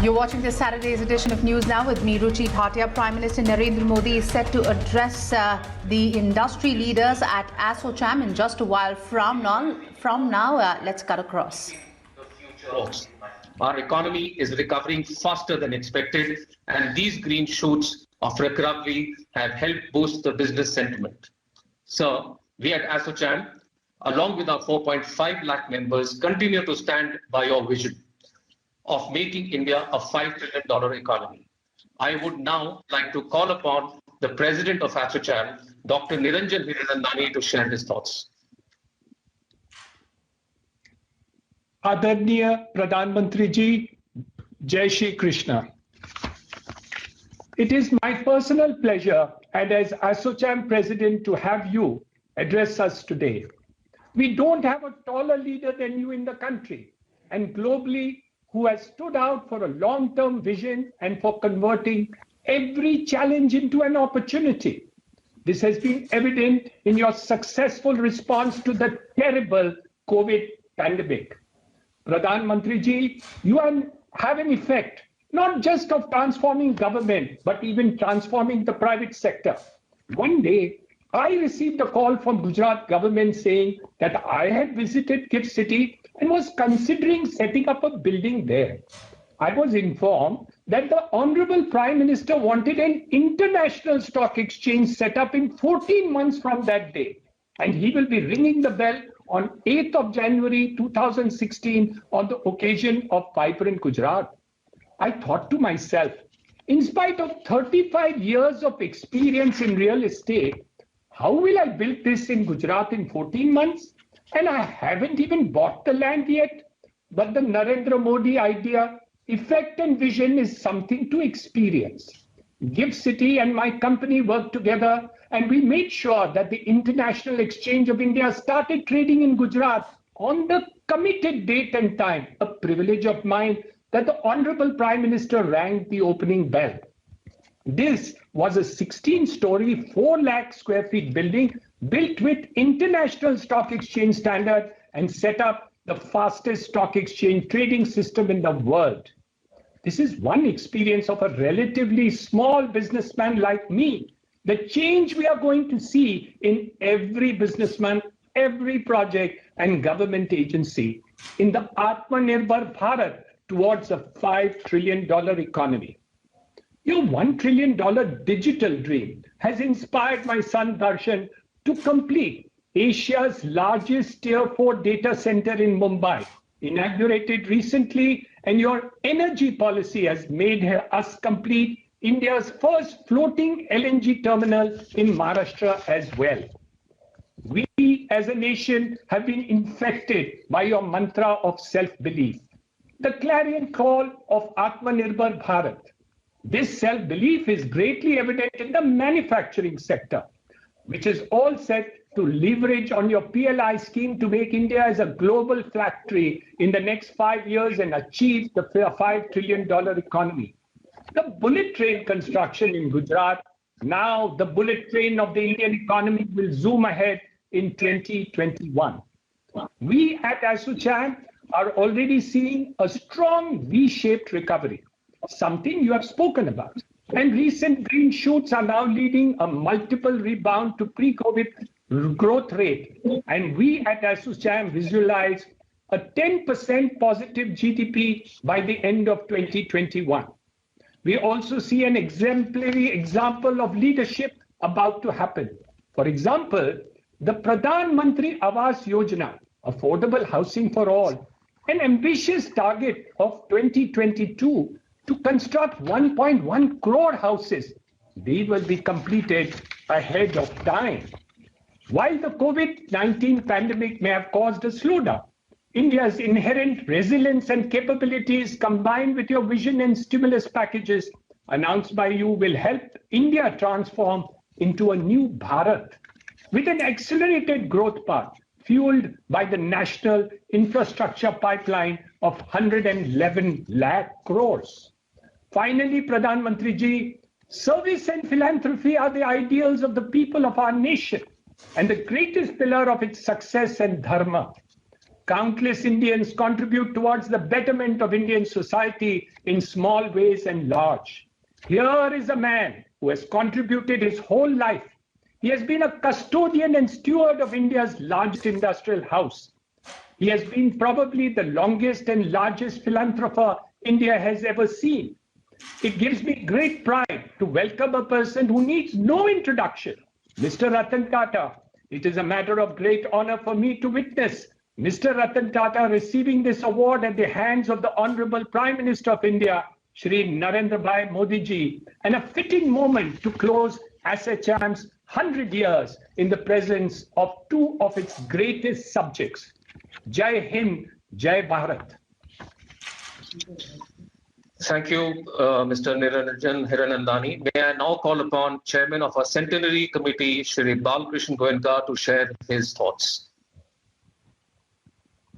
You're watching this Saturday's edition of News Now with me, Ruchi Bhatia. Prime Minister Narendra Modi is set to address the industry leaders at ASSOCHAM in just a while from now. Let's cut across. Our economy is recovering faster than expected, and these green shoots of recovery have helped boost the business sentiment. So, we at ASSOCHAM, along with our 4.5 lakh members, continue to stand by your vision of making India a $5 trillion economy. I would now like to call upon the President of ASSOCHAM, Dr. Niranjan Hiranandani, to share his thoughts. Adarniya Pradhan Mantri Ji, Jai Shri Krishna. It is my personal pleasure and as ASSOCHAM President to have you address us today. We don't have a taller leader than you in the country and globally who has stood out for a long-term vision and for converting every challenge into an opportunity. This has been evident in your successful response to the terrible COVID pandemic. Pradhan Mantri Ji, you have an effect not just of transforming government, but even transforming the private sector. One day, I received a call from Gujarat government saying that I had visited GIFT City and was considering setting up a building there. I was informed that the Honorable Prime Minister wanted an international stock exchange set up in 14 months from that day. And he will be ringing the bell on 8th of January 2016 on the occasion of Vibrant Gujarat. I thought to myself, in spite of 35 years of experience in real estate, how will I build this in Gujarat in 14 months? And I haven't even bought the land yet. But the Narendra Modi idea, effect and vision is something to experience. GIFT City and my company worked together and we made sure that the International Exchange of India started trading in Gujarat on the committed date and time, a privilege of mine that the Honorable Prime Minister rang the opening bell. This was a 16-story, 4 lakh square feet building built with international stock exchange standard and set up the fastest stock exchange trading system in the world. This is one experience of a relatively small businessman like me. The change we are going to see in every businessman, every project and government agency in the Atmanirbhar Bharat towards a $5 trillion economy. Your $1 trillion digital dream has inspired my son Darshan to complete Asia's largest Tier 4 data center in Mumbai, inaugurated recently, and your energy policy has made us complete India's first floating LNG terminal in Maharashtra as well. We as a nation have been infected by your mantra of self-belief, the clarion call of Atmanirbhar Bharat. This self-belief is greatly evident in the manufacturing sector, which is all set to leverage on your PLI scheme to make India as a global factory in the next 5 years and achieve the $5 trillion economy. The bullet train construction in Gujarat, now the bullet train of the Indian economy will zoom ahead in 2021. We at ASSOCHAM are already seeing a strong V-shaped recovery, something you have spoken about. And recent green shoots are now leading a multiple rebound to pre-COVID growth rate. And we at ASSOCHAM visualize a 10% positive GDP by the end of 2021. We also see an exemplary example of leadership about to happen. For example, the Pradhan Mantri Awas Yojana, affordable housing for all, an ambitious target of 2022 to construct 1.1 crore houses. These will be completed ahead of time. While the COVID-19 pandemic may have caused a slowdown, India's inherent resilience and capabilities combined with your vision and stimulus packages announced by you will help India transform into a new Bharat with an accelerated growth path fueled by the national infrastructure pipeline of 111 lakh crores. Finally, Pradhan Mantri Ji, service and philanthropy are the ideals of the people of our nation and the greatest pillar of its success and dharma. Countless Indians contribute towards the betterment of Indian society in small ways and large. Here is a man who has contributed his whole life. He has been a custodian and steward of India's largest industrial house. He has been probably the longest and largest philanthropist India has ever seen. It gives me great pride to welcome a person who needs no introduction, Mr. Ratan Tata. It is a matter of great honor for me to witness Mr. Ratan Tata receiving this award at the hands of the Honorable Prime Minister of India, Shri Narendra Bhai Modi ji, and a fitting moment to close ASSOCHAM's 100 years in the presence of two of its greatest subjects. Jai Hind, Jai Bharat. Thank you, Mr. Niranjan Hiranandani. May I now call upon Chairman of our Centenary Committee, Shri Balkrishan Goenka, to share his thoughts.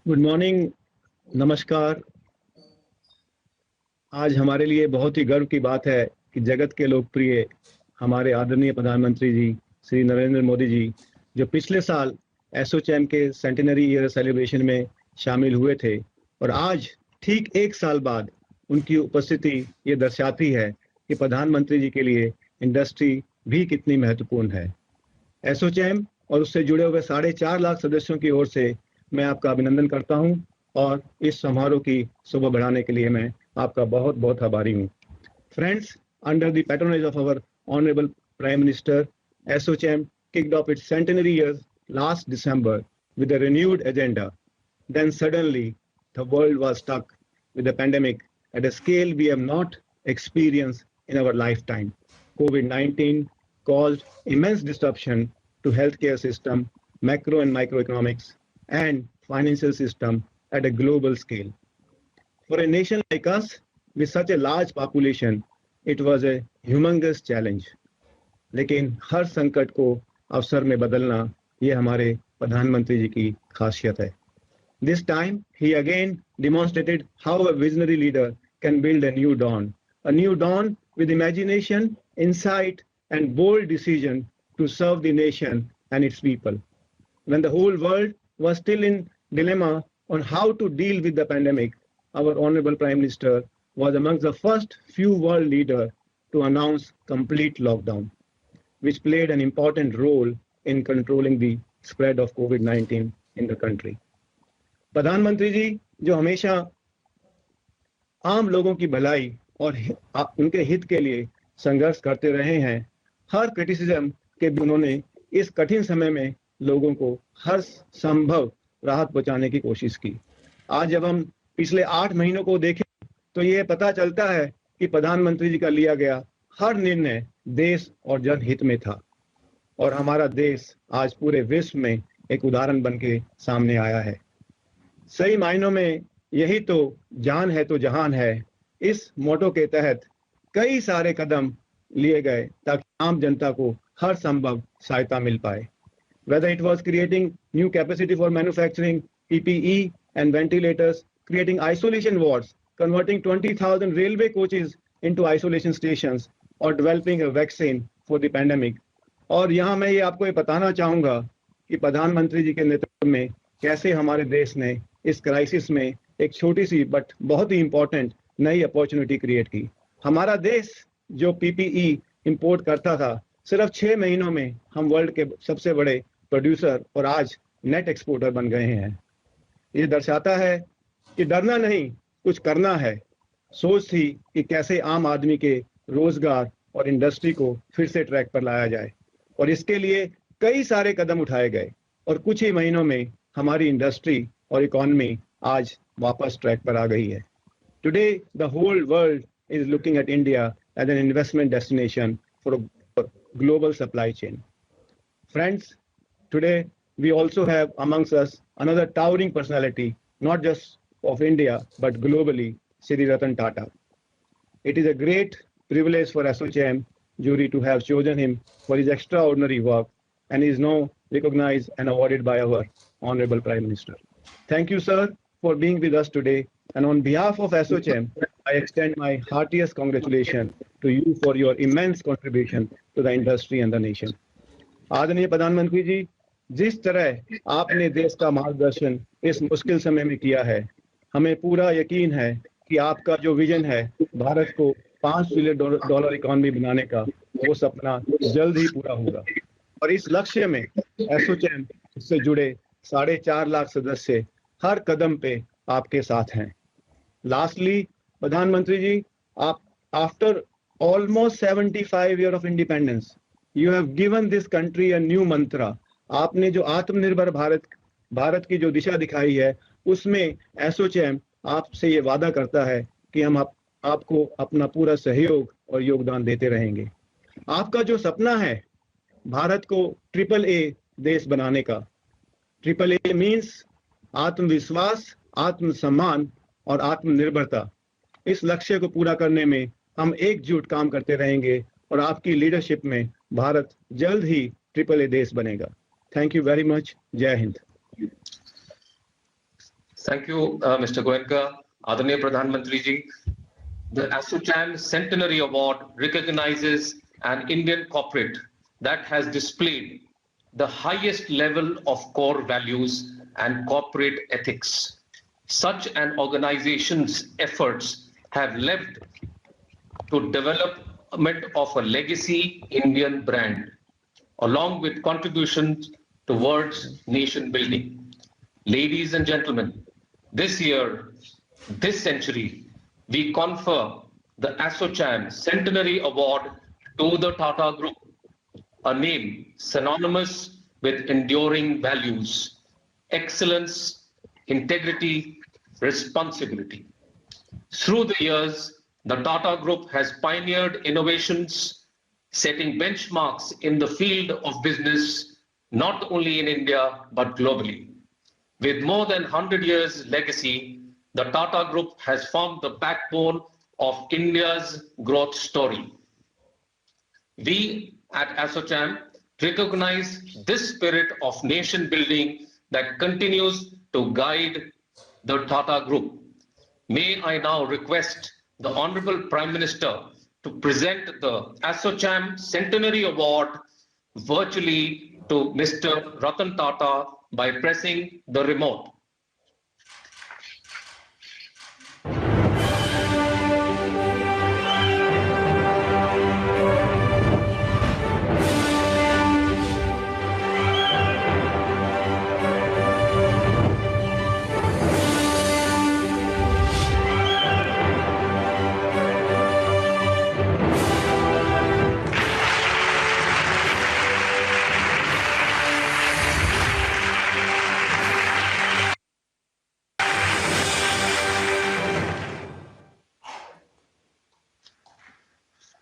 Good morning, नमस्कार। आज हमारे लिए बहुत ही गर्व की बात है कि जगत के लोकप्रिय हमारे आदरणीय प्रधानमंत्री जी श्री नरेंद्र मोदी जी, जो पिछले साल एसोचैम के सेंटेनरी ईयर सेलिब्रेशन में शामिल हुए थे, और आज ठीक एक साल बाद उनकी उपस्थिति ये दर्शाती है कि प्रधानमंत्री जी के लिए इंडस्ट्री भी कितनी महत्वपूर्ण है। एसोचैम और उससे जुड़े हुए 4.5 लाख सदस्यों की ओर से मैं आपका अभिनंदन करता हूं, और इस समारोह की शोभा बढ़ाने के लिए मैं आपका बहुत बहुत आभारी हूं। Friends, under the patronage of our honourable prime minister, ASSOCHAM kicked off its centenary years last December with a renewed agenda. Then suddenly the world was stuck with the pandemic at a scale we have not experienced in our lifetime. COVID-19 caused immense disruption to healthcare system, macro and microeconomics, and financial system at a global scale. For a nation like us with such a large population, it was a humongous challenge. लेकिन हर संकट को अवसर में बदलना ये हमारे प्रधानमंत्री जी की खासियत है. This time he again demonstrated how a visionary leader can build a new dawn with imagination, insight, and bold decision to serve the nation and its people. When the whole world was still in dilemma on how to deal with the pandemic, our Honorable Prime Minister was amongst the first few world leaders to announce complete lockdown, which played an important role in controlling the spread of COVID-19 in the country. प्रधानमंत्री जी जो हमेशा आम लोगों की भलाई और उनके हित के लिए संघर्ष करते रहे हैं, हर क्रिटिसिज्म के भी उन्होंने इस कठिन समय में लोगों को हर संभव राहत पहुंचाने की कोशिश की. आज जब हम पिछले 8 महीनों को देखें तो ये पता चलता है कि प्रधानमंत्री जी का लिया गया हर निर्णय देश और जनहित में था, और हमारा देश आज पूरे विश्व में एक उदाहरण बन के सामने आया है. सही मायनों में यही तो जान है तो जहान है. इस मोटो के तहत कई सारे कदम लिए गए ताकि आम जनता को हर संभव सहायता मिल पाए. Whether it was creating new capacity for manufacturing PPE and ventilators, creating isolation wards, converting 20,000 railway coaches into isolation stations, or developing a vaccine for the pandemic. और यहाँ मैं ये आपको ये बताना चाहूँगा कि प्रधानमंत्री जी के नेतृत्व में कैसे हमारे देश ने इस क्राइसिस में एक छोटी सी बट बहुत ही इंपॉर्टेंट नई अपॉर्चुनिटी क्रिएट की. हमारा देश जो PPE इंपोर्ट करता था, सिर्फ 6 महीनों में हम वर्ल्ड के सबसे बड़े प्रोड्यूसर और आज नेट एक्सपोर्टर बन गए हैं. ये दर्शाता है कि डरना नहीं, कुछ करना है. सोच थी कि कैसे आम आदमी के रोजगार और इंडस्ट्री को फिर से ट्रैक पर लाया जाए, और इसके लिए कई सारे कदम उठाए गए, और कुछ ही महीनों में हमारी इंडस्ट्री और इकोनॉमी आज वापस ट्रैक पर आ गई है. Today the whole world is looking at India as an investment destination for global supply chain. Friends, today we also have amongst us another towering personality, not just of India, but globally, Shri Ratan Tata. It is a great privilege for ASSOCHAM jury to have chosen him for his extraordinary work, and he is now recognized and awarded by our Honorable Prime Minister. Thank you, sir, for being with us today. And on behalf of ASSOCHAM, I extend my heartiest congratulations to you for your immense contribution to the industry and the nation. आदरणीय प्रधानमंत्री जी, जिस तरह आपने देश का मार्गदर्शन इस मुश्किल समय में किया है, हमें पूरा यकीन है कि आपका जो विजन है भारत को $5 ट्रिलियन इकोनॉमी बनाने का, वो सपना जल्द ही पूरा होगा। और इस लक्ष्य में एसोचैम से जुड़े 4.5 लाख सदस्य हर कदम पे आपके साथ हैं। लास्टली, प्रधानमंत्री जी, आप after almost 75 years of independence, you have given this country a new mantra. आपने जो आत्मनिर्भर भारत की जो दिशा दिखाई है, उसमें एसोचैम आपसे ये वादा करता है कि हम आपको अपना पूरा सहयोग और योगदान देते रहेंगे। आपका जो सपना है भारत को AAA देश बनाने का, AAA मीन्स आत्मविश्वास, आत्मसम्मान और आत्मनिर्भरता। इस लक्ष्य को पूरा करने में हम एकजुट काम करते रहेंगे और आपकी लीडरशिप में भारत जल्द ही AAA देश बनेगा। Thank you very much. जय Hind. Thank you, Mr. Goenka. Adaniya Pradhan Mantri ji, the ASSOCHAM Centenary Award recognizes an Indian corporate that has displayed the highest level of core values and corporate ethics. Such an organization's efforts have led to development of a legacy Indian brand, along with contributions towards nation building. Ladies and gentlemen, this year, this century, we confer the ASSOCHAM Centenary Award to the Tata Group, a name synonymous with enduring values, excellence, integrity, responsibility. Through the years, the Tata Group has pioneered innovations, setting benchmarks in the field of business, not only in India, but globally. With more than 100 years legacy, the Tata Group has formed the backbone of India's growth story. We at ASSOCHAM recognize this spirit of nation building that continues to guide the Tata Group. May I now request the Honorable Prime Minister to present the ASSOCHAM Centenary Award virtually to Mr. Ratan Tata by pressing the remote.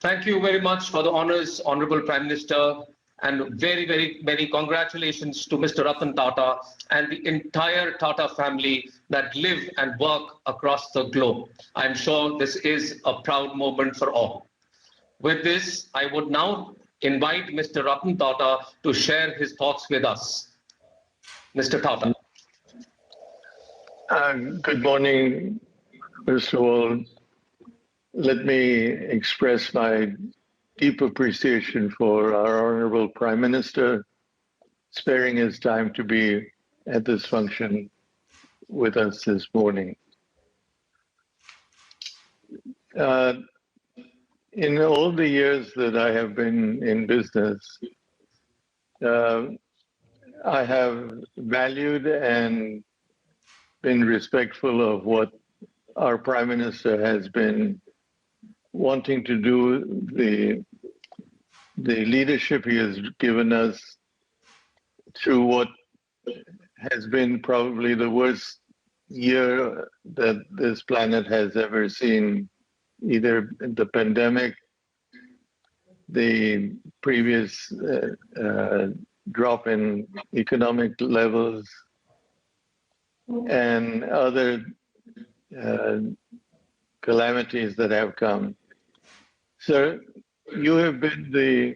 Thank you very much for the honors, Honorable Prime Minister, and very, very many congratulations to Mr. Ratan Tata and the entire Tata family that live and work across the globe. I'm sure this is a proud moment for all. With this, I would now invite Mr. Ratan Tata to share his thoughts with us. Mr. Tata. Good morning, first of all. Let me express my deep appreciation for our Honorable Prime Minister sparing his time to be at this function with us this morning. In all the years that I have been in business, I have valued and been respectful of what our Prime Minister has been wanting to do, the leadership he has given us through what has been probably the worst year that this planet has ever seen, either the pandemic, the previous drop in economic levels, and other calamities that have come. Sir, you have been the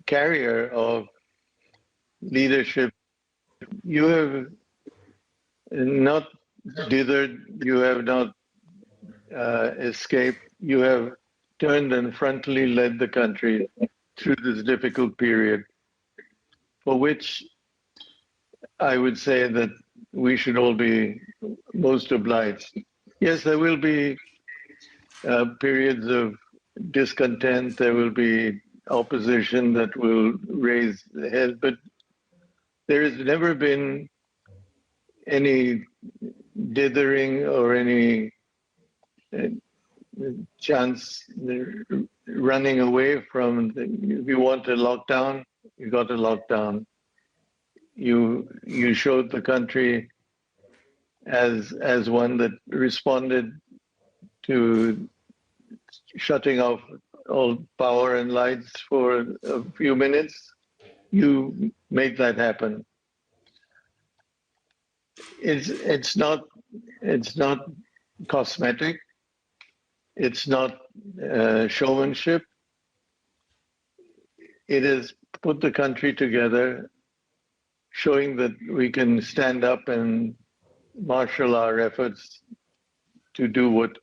carrier of leadership. You have not dithered, you have not escaped, you have turned and frontally led the country through this difficult period, for which I would say that we should all be most obliged. Yes, there will be periods of discontent, there will be opposition that will raise the head, but there has never been any dithering or any chance running away from if you want a lockdown, you got a lockdown. You showed the country as one that responded to shutting off all power and lights for a few minutes. You made that happen. It's not cosmetic. It's not showmanship. It has put the country together, showing that we can stand up and marshal our efforts to do what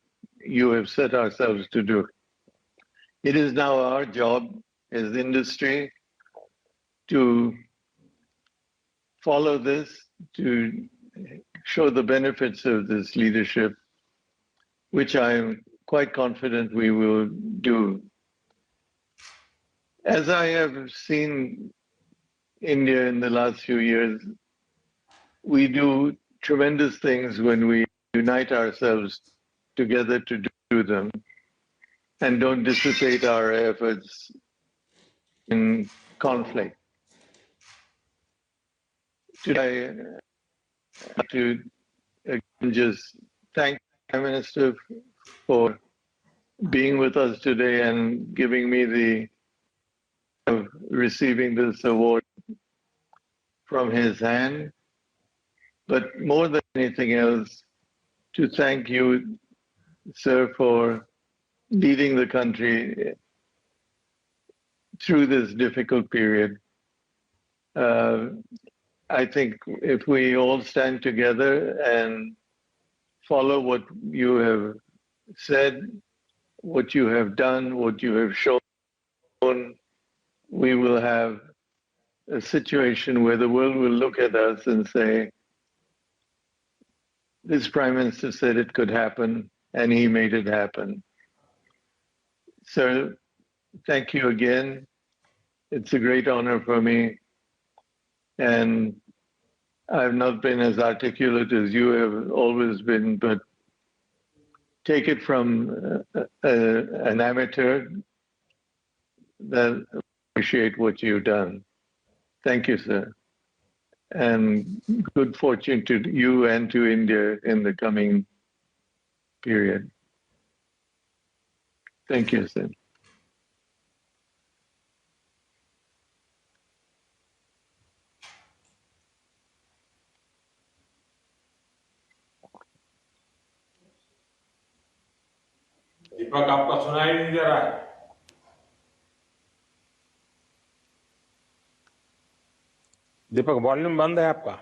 you have set ourselves to do. It is now our job as industry to follow this, to show the benefits of this leadership, which I am quite confident we will do. As I have seen India in the last few years, we do tremendous things when we unite ourselves together to do them and don't dissipate our efforts in conflict. Today, I want to again just thank the Prime Minister for being with us today and giving me the of receiving this award from his hand. But more than anything else, to thank you, sir, for leading the country through this difficult period. I think if we all stand together and follow what you have said, what you have done, what you have shown, we will have a situation where the world will look at us and say, this Prime Minister said it could happen, and he made it happen. Sir, thank you again. It's a great honor for me. And I've not been as articulate as you have always been, but take it from an amateur that appreciate what you've done. Thank you, sir. And good fortune to you and to India in the coming period. Thank you, sir. दीपक, आपका सुनाई नहीं दे रहा है। दीपक, volume बंद है आपका।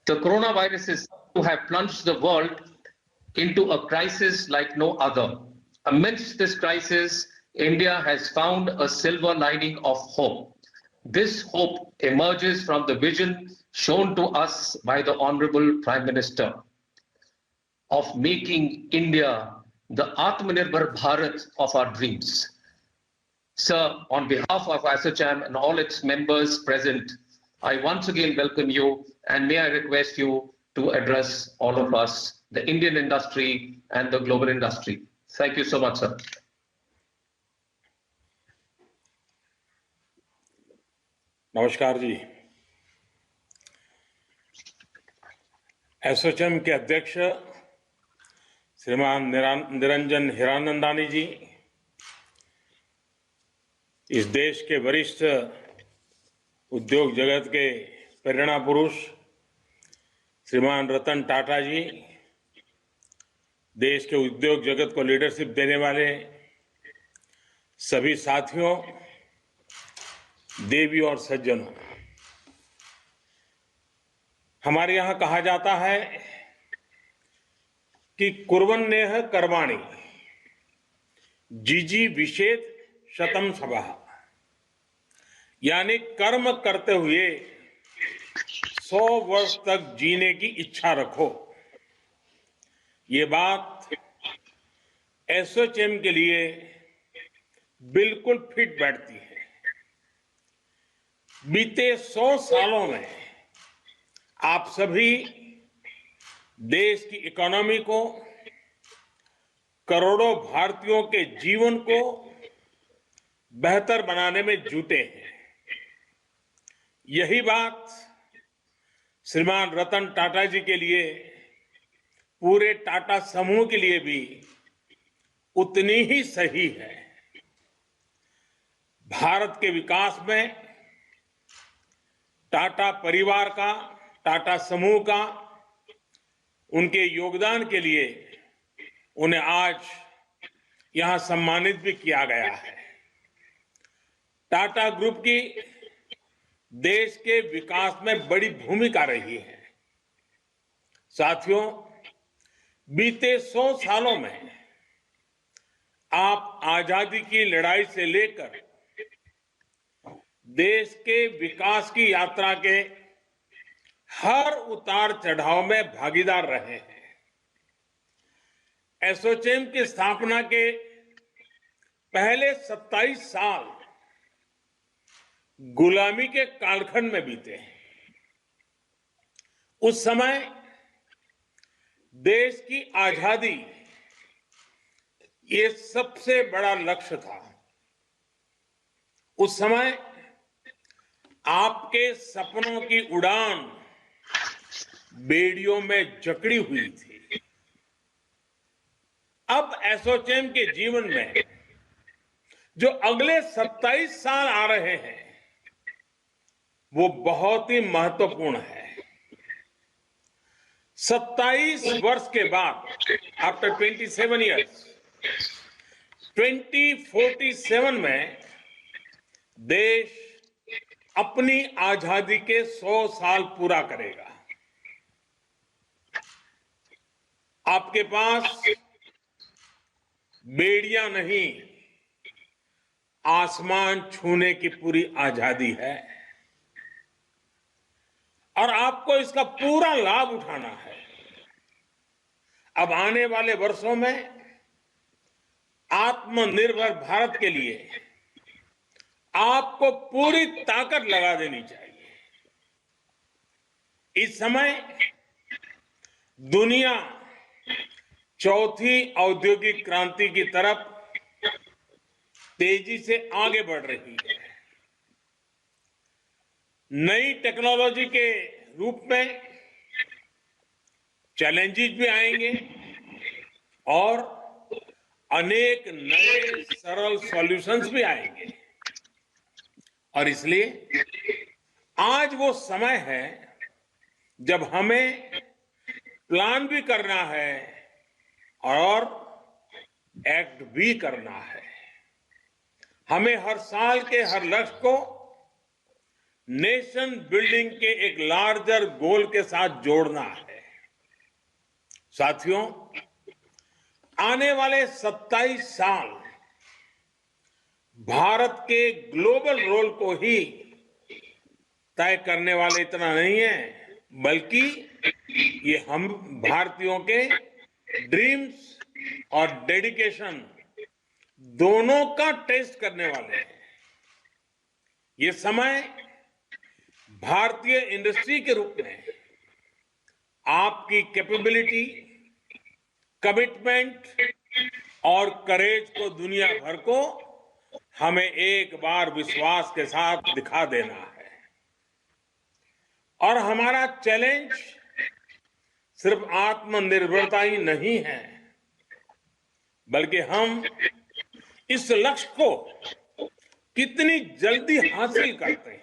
The coronavirus is to have plunged the world into a crisis like no other. Amidst this crisis, India has found a silver lining of hope. This hope emerges from the vision shown to us by the Honorable Prime Minister of making India the Atmanirbhar Bharat of our dreams. Sir, on behalf of ASSOCHAM and all its members present, I once again welcome you, and may I request you to address all of us, the Indian industry and the global industry. Thank you so much, sir. नमस्कार जी। एसोचैम के अध्यक्ष श्रीमान निरंजन हीरानंदानी जी, इस देश के वरिष्ठ उद्योग जगत के प्रेरणा पुरुष श्रीमान रतन टाटा जी, देश के उद्योग जगत को लीडरशिप देने वाले सभी साथियों, देवी और सज्जनों, हमारे यहां कहा जाता है कि कुर्वन्नेह कर्माणि जिजी विशेष शतम सभा, यानी कर्म करते हुए 100 वर्ष तक जीने की इच्छा रखो। ये बात एसोचैम के लिए बिल्कुल फिट बैठती है। बीते 100 सालों में आप सभी देश की इकोनॉमी को, करोड़ों भारतीयों के जीवन को बेहतर बनाने में जुटे हैं। यही बात श्रीमान रतन टाटा जी के लिए, पूरे टाटा समूह के लिए भी उतनी ही सही है। भारत के विकास में टाटा परिवार का, टाटा समूह का, उनके योगदान के लिए उन्हें आज यहां सम्मानित भी किया गया है। टाटा ग्रुप की देश के विकास में बड़ी भूमिका रही है। साथियों, बीते 100 सालों में आप आजादी की लड़ाई से लेकर देश के विकास की यात्रा के हर उतार चढ़ाव में भागीदार रहे हैं। एसोचैम की स्थापना के पहले 27 साल गुलामी के कालखंड में बीते हैं। उस समय देश की आजादी ये सबसे बड़ा लक्ष्य था। उस समय आपके सपनों की उड़ान बेड़ियों में जकड़ी हुई थी। अब एसोचैम के जीवन में जो अगले 27 साल आ रहे हैं वो बहुत ही महत्वपूर्ण है। 27 वर्ष के बाद, आफ्टर 27 ईयर्स, 2047 में देश अपनी आजादी के 100 साल पूरा करेगा। आपके पास बेड़ियां नहीं, आसमान छूने की पूरी आजादी है और आपको इसका पूरा लाभ उठाना है। अब आने वाले वर्षों में आत्मनिर्भर भारत के लिए आपको पूरी ताकत लगा देनी चाहिए। इस समय दुनिया चौथी औद्योगिक क्रांति की तरफ तेजी से आगे बढ़ रही है। नई टेक्नोलॉजी के रूप में चैलेंजेस भी आएंगे और अनेक नए सरल सॉल्यूशंस भी आएंगे। और इसलिए आज वो समय है जब हमें प्लान भी करना है और एक्ट भी करना है। हमें हर साल के हर लक्ष्य को नेशन बिल्डिंग के एक लार्जर गोल के साथ जोड़ना है। साथियों, आने वाले 27 साल भारत के ग्लोबल रोल को ही तय करने वाले इतना नहीं है, बल्कि ये हम भारतीयों के ड्रीम्स और डेडिकेशन दोनों का टेस्ट करने वाले हैं। ये समय भारतीय इंडस्ट्री के रूप में आपकी कैपेबिलिटी, कमिटमेंट और करेज को दुनिया भर को हमें एक बार विश्वास के साथ दिखा देना है। और हमारा चैलेंज सिर्फ आत्मनिर्भरता ही नहीं है, बल्कि हम इस लक्ष्य को कितनी जल्दी हासिल करते हैं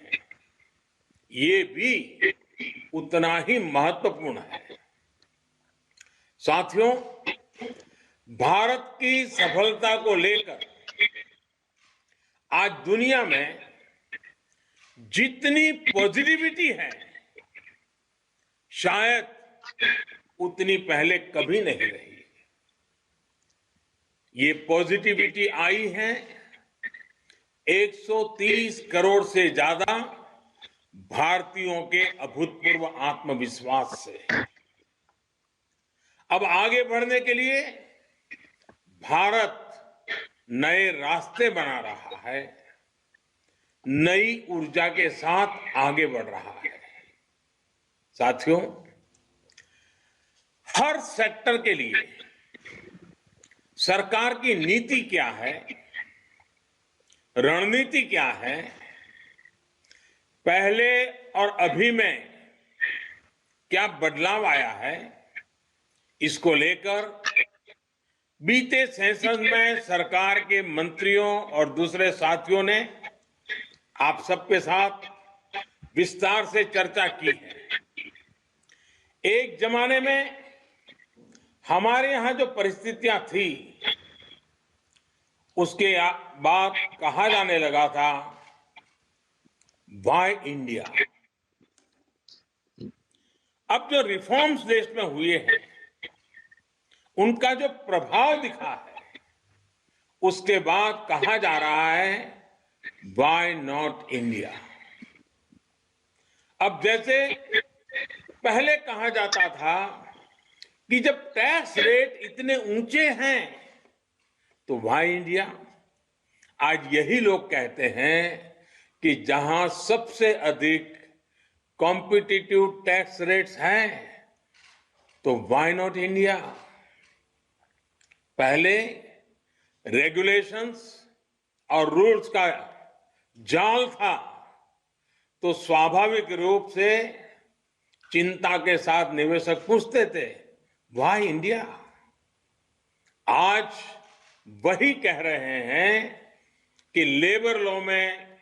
ये भी उतना ही महत्वपूर्ण है। साथियों, भारत की सफलता को लेकर आज दुनिया में जितनी पॉजिटिविटी है, शायद उतनी पहले कभी नहीं रही। ये पॉजिटिविटी आई है 130 करोड़ से ज्यादा भारतीयों के अभूतपूर्व आत्मविश्वास से। अब आगे बढ़ने के लिए भारत नए रास्ते बना रहा है, नई ऊर्जा के साथ आगे बढ़ रहा है। साथियों, हर सेक्टर के लिए सरकार की नीति क्या है, रणनीति क्या है, पहले और अभी में क्या बदलाव आया है, इसको लेकर बीते सेशन में सरकार के मंत्रियों और दूसरे साथियों ने आप सबके साथ विस्तार से चर्चा की है। एक जमाने में हमारे यहां जो परिस्थितियां थी, उसके बाद कहा जाने लगा था वाई इंडिया। अब जो रिफॉर्म्स देश में हुए हैं, उनका जो प्रभाव दिखा है, उसके बाद कहा जा रहा है वाई नॉट इंडिया। अब जैसे पहले कहा जाता था कि जब टैक्स रेट इतने ऊंचे हैं तो वाई इंडिया, आज यही लोग कहते हैं कि जहां सबसे अधिक कॉम्पिटिटिव टैक्स रेट्स हैं तो वाई नॉट इंडिया। पहले रेगुलेशंस और रूल्स का जाल था तो स्वाभाविक रूप से चिंता के साथ निवेशक पूछते थे वाई इंडिया। आज वही कह रहे हैं कि लेबर लॉ में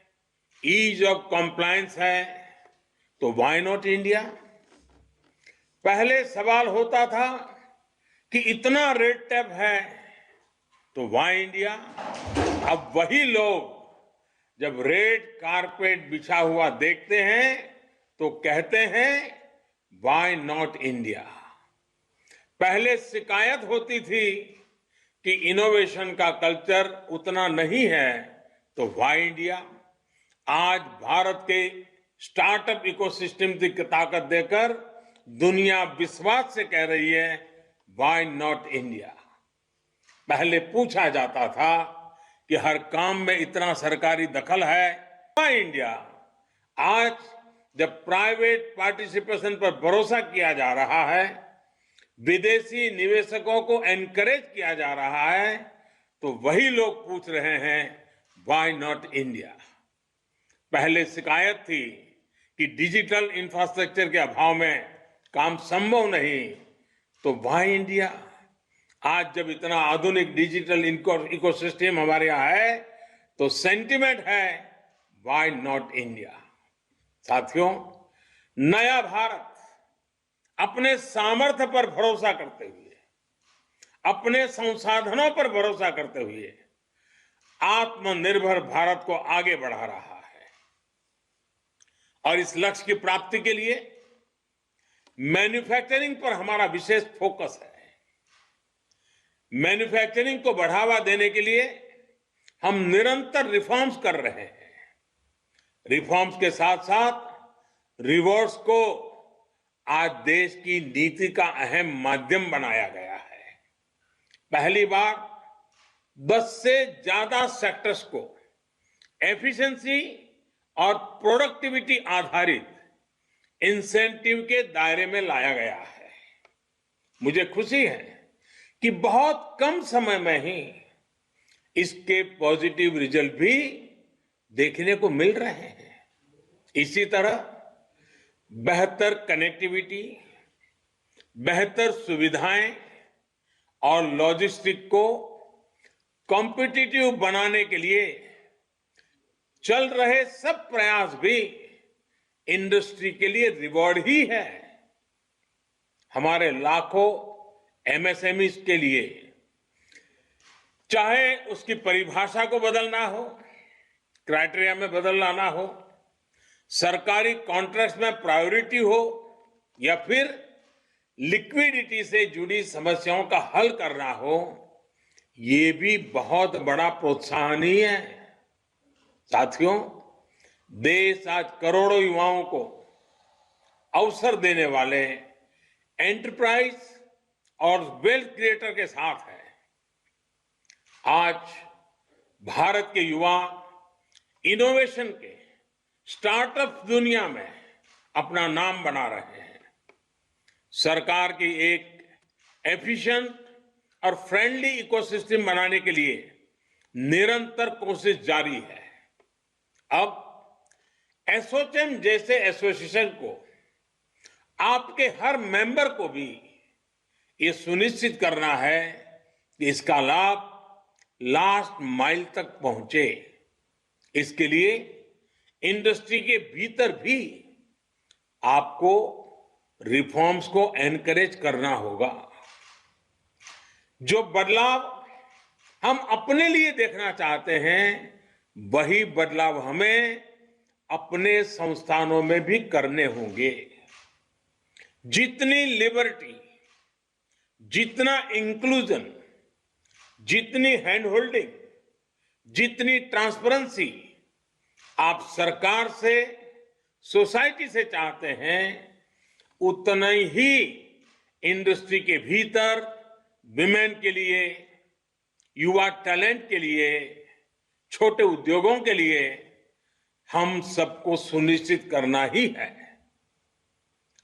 ईज ऑफ कंप्लायंस है तो वाई नॉट इंडिया। पहले सवाल होता था कि इतना रेड टेप है तो वाई इंडिया। अब वही लोग जब रेड कारपेट बिछा हुआ देखते हैं तो कहते हैं वाई नॉट इंडिया। पहले शिकायत होती थी कि इनोवेशन का कल्चर उतना नहीं है तो वाई इंडिया। आज भारत के स्टार्टअप इकोसिस्टम की ताकत देकर दुनिया विश्वास से कह रही है वाई नॉट इंडिया। पहले पूछा जाता था कि हर काम में इतना सरकारी दखल है, वाई इंडिया। आज जब प्राइवेट पार्टिसिपेशन पर भरोसा किया जा रहा है, विदेशी निवेशकों को एनकरेज किया जा रहा है, तो वही लोग पूछ रहे हैं वाई नॉट इंडिया। पहले शिकायत थी कि डिजिटल इंफ्रास्ट्रक्चर के अभाव में काम संभव नहीं तो वाई इंडिया। आज जब इतना आधुनिक डिजिटल इकोसिस्टम हमारे यहाँ है तो सेंटिमेंट है वाई नॉट इंडिया। साथियों, नया भारत अपने सामर्थ्य पर भरोसा करते हुए, अपने संसाधनों पर भरोसा करते हुए आत्मनिर्भर भारत को आगे बढ़ा रहा है। और इस लक्ष्य की प्राप्ति के लिए मैन्युफैक्चरिंग पर हमारा विशेष फोकस है। मैन्युफैक्चरिंग को बढ़ावा देने के लिए हम निरंतर रिफॉर्म्स कर रहे हैं। रिफॉर्म्स के साथ साथ रिवॉर्ड्स को आज देश की नीति का अहम माध्यम बनाया गया है। पहली बार 10 से ज्यादा सेक्टर्स को एफिशिएंसी और प्रोडक्टिविटी आधारित इंसेंटिव के दायरे में लाया गया है। मुझे खुशी है कि बहुत कम समय में ही इसके पॉजिटिव रिजल्ट भी देखने को मिल रहे हैं। इसी तरह बेहतर कनेक्टिविटी, बेहतर सुविधाएं और लॉजिस्टिक को कॉम्पिटिटिव बनाने के लिए चल रहे सब प्रयास भी इंडस्ट्री के लिए रिवॉर्ड ही है। हमारे लाखों एमएसएमई के लिए चाहे उसकी परिभाषा को बदलना हो, क्राइटेरिया में बदल लाना हो, सरकारी कॉन्ट्रैक्ट्स में प्रायोरिटी हो या फिर लिक्विडिटी से जुड़ी समस्याओं का हल करना हो, ये भी बहुत बड़ा प्रोत्साहन ही है। साथियों, देश आज करोड़ों युवाओं को अवसर देने वाले एंटरप्राइज और वेल्थ क्रिएटर के साथ है। आज भारत के युवा इनोवेशन के स्टार्टअप दुनिया में अपना नाम बना रहे हैं। सरकार की एक एफिशिएंट और फ्रेंडली इकोसिस्टम बनाने के लिए निरंतर कोशिश जारी है। अब एसोचैम जैसे एसोसिएशन को आपके हर मेंबर को भी ये सुनिश्चित करना है कि इसका लाभ लास्ट माइल तक पहुंचे। इसके लिए इंडस्ट्री के भीतर भी आपको रिफॉर्म्स को एनकरेज करना होगा। जो बदलाव हम अपने लिए देखना चाहते हैं, वही बदलाव हमें अपने संस्थानों में भी करने होंगे। जितनी लिबर्टी, जितना इंक्लूजन, जितनी हैंड होल्डिंग, जितनी ट्रांसपेरेंसी आप सरकार से, सोसाइटी से चाहते हैं, उतना ही इंडस्ट्री के भीतर विमेन के लिए, युवा टैलेंट के लिए, छोटे उद्योगों के लिए हम सबको सुनिश्चित करना ही है।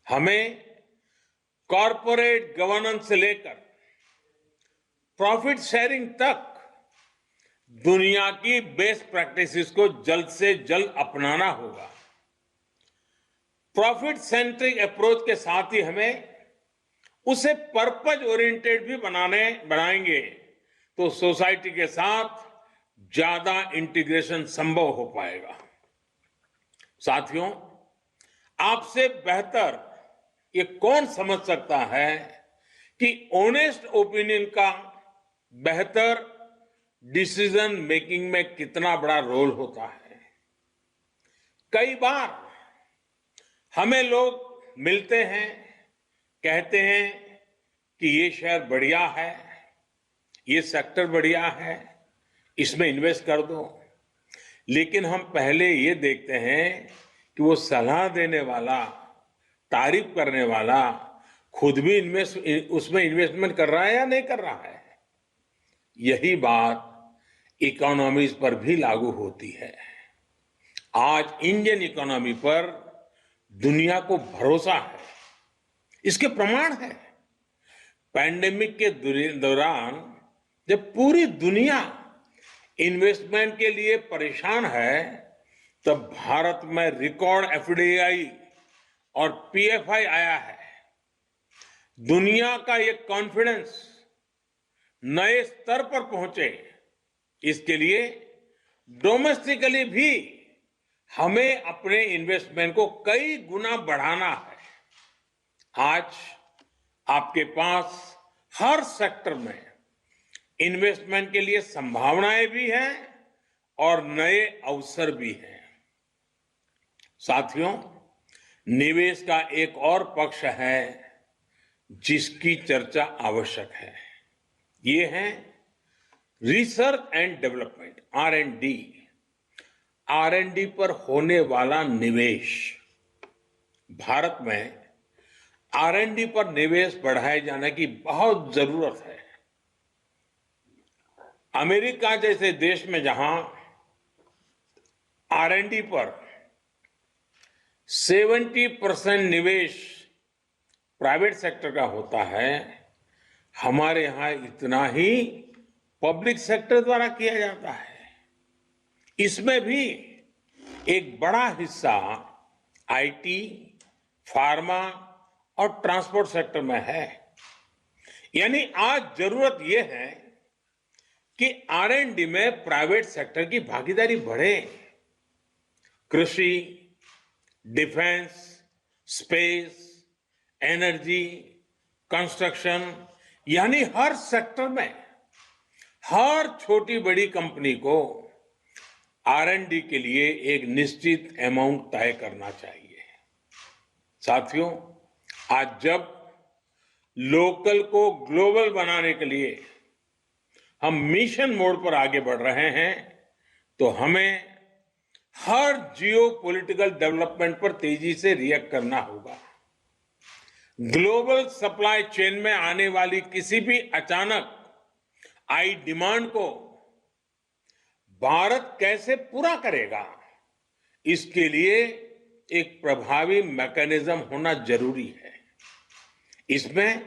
हमें कॉरपोरेट गवर्नेंस से लेकर प्रॉफिट शेयरिंग तक दुनिया की बेस्ट प्रैक्टिसेस को जल्द से जल्द अपनाना होगा। प्रॉफिट सेंट्रिक अप्रोच के साथ ही हमें उसे पर्पज ओरिएंटेड भी बनाएंगे तो सोसाइटी के साथ ज्यादा इंटीग्रेशन संभव हो पाएगा। साथियों, आपसे बेहतर ये कौन समझ सकता है कि ऑनेस्ट ओपिनियन का बेहतर डिसीजन मेकिंग में कितना बड़ा रोल होता है। कई बार हमें लोग मिलते हैं, कहते हैं कि ये शेयर बढ़िया है, ये सेक्टर बढ़िया है, इसमें इन्वेस्ट कर दो। लेकिन हम पहले ये देखते हैं कि वो सलाह देने वाला, तारीफ करने वाला खुद भी उसमें इन्वेस्टमेंट कर रहा है या नहीं कर रहा है। यही बात इकोनॉमीज पर भी लागू होती है। आज इंडियन इकोनॉमी पर दुनिया को भरोसा है। इसके प्रमाण है, पैंडेमिक के दौरान जब पूरी दुनिया इन्वेस्टमेंट के लिए परेशान है, तब भारत में रिकॉर्ड एफडीआई और पीएफआई आया है। दुनिया का ये कॉन्फिडेंस नए स्तर पर पहुंचे, इसके लिए डोमेस्टिकली भी हमें अपने इन्वेस्टमेंट को कई गुना बढ़ाना है। आज आपके पास हर सेक्टर में इन्वेस्टमेंट के लिए संभावनाएं भी हैं और नए अवसर भी हैं। साथियों, निवेश का एक और पक्ष है जिसकी चर्चा आवश्यक है। ये है research and development, R&D। R&D पर होने वाला निवेश। भारत में R&D पर निवेश बढ़ाए जाने की बहुत जरूरत है। अमेरिका जैसे देश में जहां R&D पर 70% निवेश प्राइवेट सेक्टर का होता है, हमारे यहां इतना ही पब्लिक सेक्टर द्वारा किया जाता है। इसमें भी एक बड़ा हिस्सा आईटी, फार्मा और ट्रांसपोर्ट सेक्टर में है। यानी आज जरूरत यह है कि R&D में प्राइवेट सेक्टर की भागीदारी बढ़े। कृषि, डिफेंस, स्पेस, एनर्जी, कंस्ट्रक्शन, यानी हर सेक्टर में हर छोटी बड़ी कंपनी को R&D के लिए एक निश्चित अमाउंट तय करना चाहिए। साथियों, आज जब लोकल को ग्लोबल बनाने के लिए हम मिशन मोड पर आगे बढ़ रहे हैं, तो हमें हर जियो पॉलिटिकल डेवलपमेंट पर तेजी से रिएक्ट करना होगा। ग्लोबल सप्लाई चेन में आने वाली किसी भी अचानक आई डिमांड को भारत कैसे पूरा करेगा, इसके लिए एक प्रभावी मैकेनिज्म होना जरूरी है। इसमें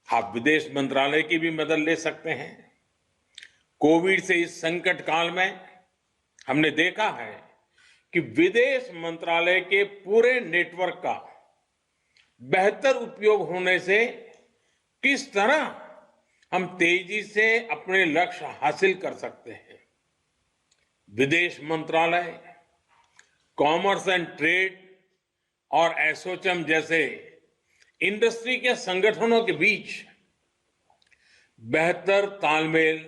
आप विदेश मंत्रालय की भी मदद ले सकते हैं। कोविड से इस संकट काल में हमने देखा है कि विदेश मंत्रालय के पूरे नेटवर्क का बेहतर उपयोग होने से किस तरह हम तेजी से अपने लक्ष्य हासिल कर सकते हैं। विदेश मंत्रालय, कॉमर्स एंड ट्रेड और एसोचैम जैसे इंडस्ट्री के संगठनों के बीच बेहतर तालमेल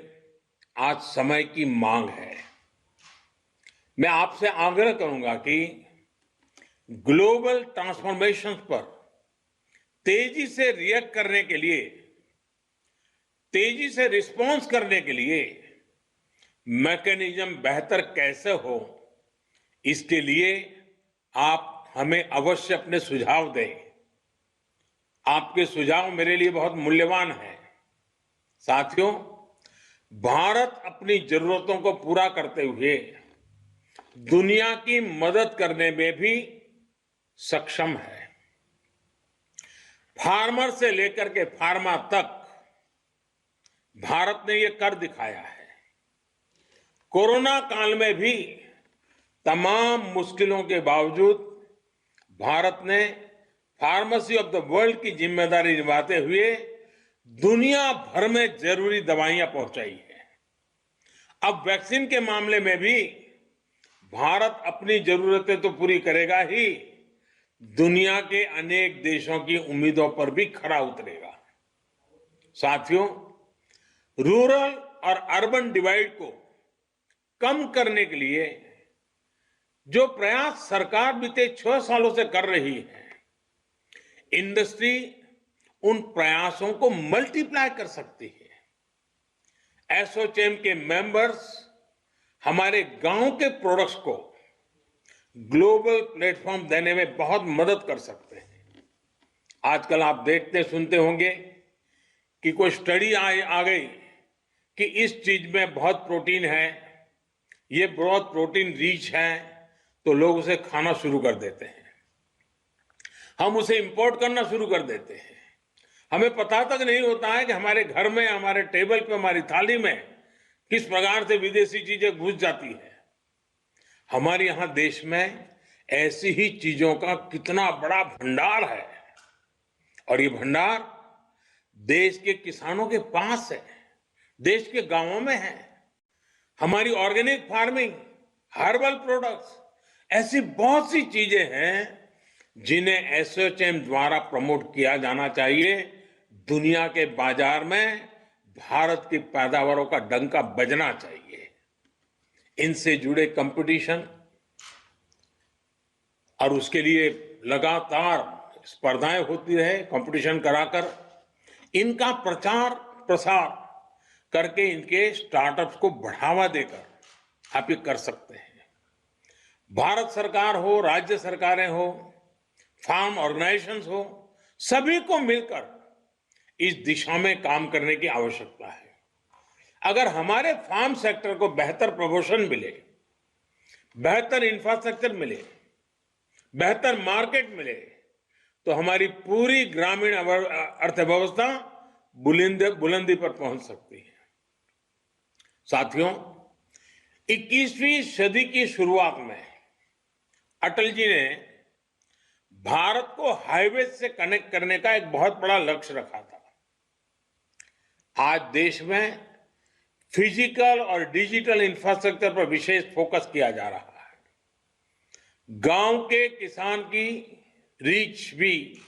आज समय की मांग है। मैं आपसे आग्रह करूंगा कि ग्लोबल ट्रांसफॉर्मेशन पर तेजी से रिएक्ट करने के लिए, तेजी से रिस्पॉन्स करने के लिए मैकेनिज्म बेहतर कैसे हो, इसके लिए आप हमें अवश्य अपने सुझाव दें। आपके सुझाव मेरे लिए बहुत मूल्यवान हैं। साथियों, भारत अपनी जरूरतों को पूरा करते हुए दुनिया की मदद करने में भी सक्षम है। फार्मर से लेकर के फार्मा तक भारत ने ये कर दिखाया है। कोरोना काल में भी तमाम मुश्किलों के बावजूद भारत ने फार्मेसी ऑफ द वर्ल्ड की जिम्मेदारी निभाते हुए दुनिया भर में जरूरी दवाइयां पहुंचाई है। अब वैक्सीन के मामले में भी भारत अपनी जरूरतें तो पूरी करेगा ही, दुनिया के अनेक देशों की उम्मीदों पर भी खरा उतरेगा। साथियों, रूरल और अर्बन डिवाइड को कम करने के लिए जो प्रयास सरकार बीते 6 सालों से कर रही है, इंडस्ट्री उन प्रयासों को मल्टीप्लाई कर सकती है। एसोचैम के मेंबर्स हमारे गांव के प्रोडक्ट्स को ग्लोबल प्लेटफॉर्म देने में बहुत मदद कर सकते हैं। आजकल आप देखते सुनते होंगे कि कोई स्टडी आ गई कि इस चीज में बहुत प्रोटीन है, ये बहुत प्रोटीन रिच है, तो लोग उसे खाना शुरू कर देते हैं। हम उसे इंपोर्ट करना शुरू कर देते हैं। हमें पता तक नहीं होता है कि हमारे घर में, हमारे टेबल पे, हमारी थाली में किस प्रकार से विदेशी चीजें घुस जाती है। हमारे यहां देश में ऐसी ही चीजों का कितना बड़ा भंडार है, और ये भंडार देश के किसानों के पास है, देश के गांवों में है। हमारी ऑर्गेनिक फार्मिंग, हर्बल प्रोडक्ट्स, ऐसी बहुत सी चीजें हैं जिन्हें एसोचैम द्वारा प्रमोट किया जाना चाहिए। दुनिया के बाजार में भारत की पैदावारों का डंका बजना चाहिए। इनसे जुड़े कंपटीशन और उसके लिए लगातार स्पर्धाएं होती रहे, कंपटीशन कराकर इनका प्रचार प्रसार करके इनके स्टार्टअप्स को बढ़ावा देकर आप ये कर सकते हैं। भारत सरकार हो, राज्य सरकारें हो, फार्म ऑर्गेनाइजेशंस हो, सभी को मिलकर इस दिशा में काम करने की आवश्यकता है। अगर हमारे फार्म सेक्टर को बेहतर प्रमोशन मिले, बेहतर इंफ्रास्ट्रक्चर मिले, बेहतर मार्केट मिले, तो हमारी पूरी ग्रामीण अर्थव्यवस्था बुलंदी पर पहुंच सकती है। साथियों, 21वीं सदी की शुरुआत में अटल जी ने भारत को हाईवे से कनेक्ट करने का एक बहुत बड़ा लक्ष्य रखा था। आज देश में फिजिकल और डिजिटल इंफ्रास्ट्रक्चर पर विशेष फोकस किया जा रहा है। गांव के किसान की रीच भी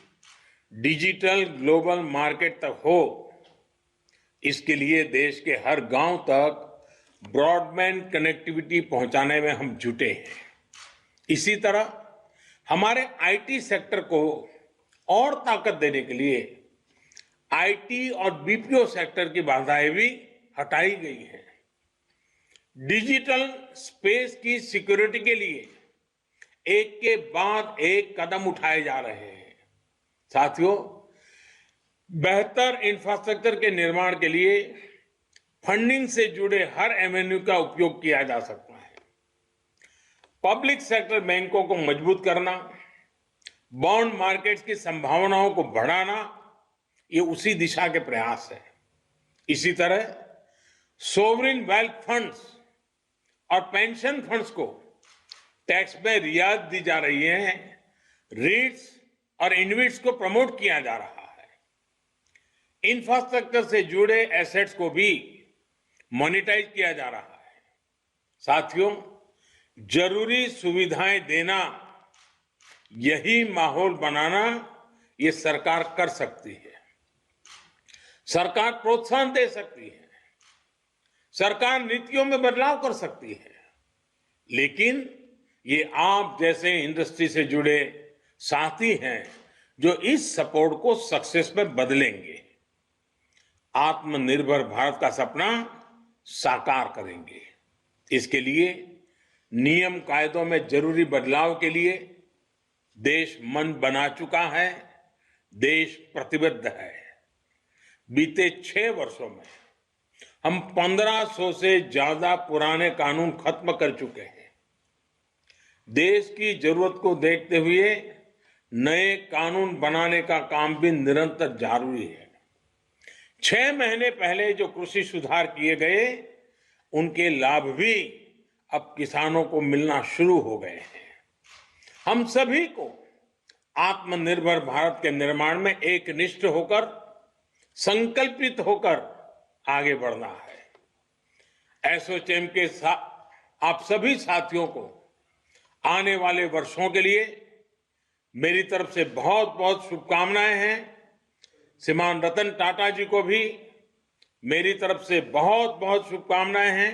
डिजिटल ग्लोबल मार्केट तक हो, इसके लिए देश के हर गांव तक ब्रॉडबैंड कनेक्टिविटी पहुंचाने में हम जुटे हैं। इसी तरह हमारे आईटी सेक्टर को और ताकत देने के लिए आईटी और बीपीओ सेक्टर की बाधाएं भी हटाई गई हैं। डिजिटल स्पेस की सिक्योरिटी के लिए एक के बाद एक कदम उठाए जा रहे हैं। साथियों, बेहतर इंफ्रास्ट्रक्चर के निर्माण के लिए फंडिंग से जुड़े हर एवेन्यू का उपयोग किया जा सकता है। पब्लिक सेक्टर बैंकों को मजबूत करना, बॉन्ड मार्केट्स की संभावनाओं को बढ़ाना, ये उसी दिशा के प्रयास है। इसी तरह सोवरिन वेल्थ फंड्स और पेंशन फंड्स को टैक्स में रियायत दी जा रही है। रीट्स और इनविट्स को प्रमोट किया जा रहा है। इंफ्रास्ट्रक्चर से जुड़े एसेट्स को भी मोनेटाइज किया जा रहा है। साथियों, जरूरी सुविधाएं देना, यही माहौल बनाना ये सरकार कर सकती है। सरकार प्रोत्साहन दे सकती है, सरकार नीतियों में बदलाव कर सकती है, लेकिन ये आप जैसे इंडस्ट्री से जुड़े साथी हैं जो इस सपोर्ट को सक्सेस में बदलेंगे, आत्मनिर्भर भारत का सपना साकार करेंगे। इसके लिए नियम कायदों में जरूरी बदलाव के लिए देश मन बना चुका है, देश प्रतिबद्ध है। बीते 6 वर्षों में हम 1500 से ज्यादा पुराने कानून खत्म कर चुके हैं। देश की जरूरत को देखते हुए नए कानून बनाने का काम भी निरंतर जारी है। 6 महीने पहले जो कृषि सुधार किए गए, उनके लाभ भी अब किसानों को मिलना शुरू हो गए हैं। हम सभी को आत्मनिर्भर भारत के निर्माण में एकनिष्ठ होकर, संकल्पित होकर आगे बढ़ना है। एसोचैम के साथ आप सभी साथियों को आने वाले वर्षों के लिए मेरी तरफ से बहुत बहुत शुभकामनाएं हैं। श्रीमान रतन टाटा जी को भी मेरी तरफ से बहुत बहुत शुभकामनाएं हैं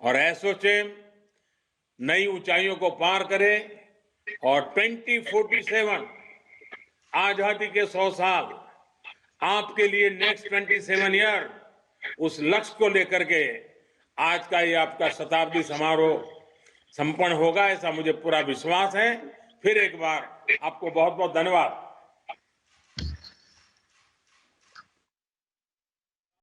और एसोचैम नई ऊंचाइयों को पार करे और 2047 आजादी के 100 साल आपके लिए नेक्स्ट 27 ईयर, उस लक्ष्य को लेकर के आज का ये आपका शताब्दी समारोह संपन्न होगा, ऐसा मुझे पूरा विश्वास है। फिर एक बार आपको बहुत बहुत धन्यवाद।